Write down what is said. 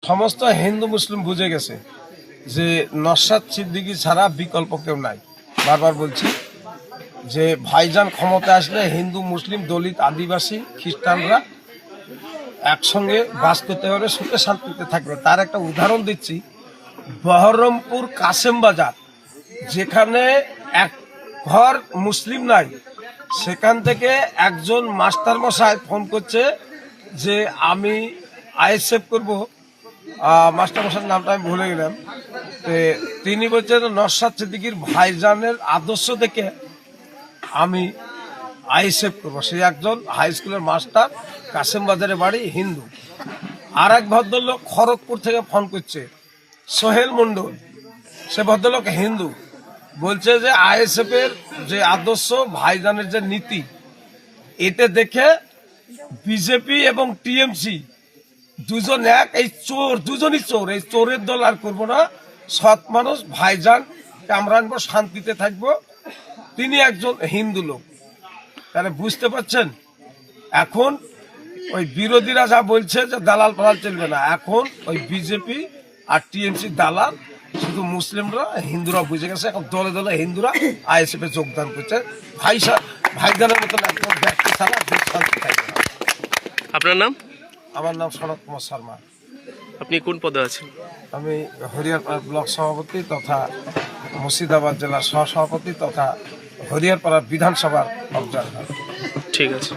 সমস্ত হিন্দু মুসলিম বুঝে গেছে যে নওশাদ সিদ্দিকী ছাড়া বিকল্প কেউ নাই। বারবার বলছি যে ভাইজান ক্ষমতায় আসলে হিন্দু মুসলিম দলিত আদিবাসী খ্রিস্টানরা একসঙ্গে বাস করতে পারবে, সুখে শান্তিতে থাকবে। তার একটা উদাহরণ দিচ্ছি, বহরমপুর কাসেম বাজার, যেখানে এক ঘর মুসলিম নাই, সেখান থেকে একজন মাস্টার মশাই ফোন করছে যে আমি আইএসএফ করব। মাস্টার মশাইয়ের নামটা আমি ভুলে গেলাম। তিনি বলছেন নওশাদ সিদ্দিকীর ভাইজানের আদর্শ দেখে আমি আইএসএফ করবো। সে একজন হাই স্কুলের মাস্টার, কাসেম বাজারে বাড়ি, হিন্দু। আর এক ভদ্রলোক খড়গপুর থেকে ফোন করছে, সোহেল মন্ডল, সে ভদ্রলোক হিন্দু, বলছে যে আইএসএফ এর যে আদর্শ, ভাইজানের যে নীতি, এটা দেখে বিজেপি এবং টিএমসি দুজন এক, এই চোর, দুজনই চোর, এই চোরের দল আর করবো না, সৎ মানুষ ভাইজান আমরা আনবো, শান্তিতে থাকবো। তিনি একজন হিন্দু লোক। তাহলে বুঝতে পারছেন, এখন ওই বিরোধীরা যা বলছে যে দালাল ফালাল চলবে না, এখন ওই বিজেপি আর টিএমসি দালাল, শুধু মুসলিমরা, হিন্দুরা বুঝে গেছে। এখন দলে দলে হিন্দুরা আইএসএফ এ যোগদান করছে। ভাইজানের মতন একদম ব্যক্তি ছাড়া শান্তি থাকবে না। আপনার নাম? আমার নাম সনৎ কুমার শর্মা। আপনি কোন পদে আছেন? আমি হরিয়ারপাড়া ব্লক সভাপতি তথা মুর্শিদাবাদ জেলার সহসভাপতি তথা হরিয়ারপাড়া বিধানসভার অবজারভার। ঠিক আছে।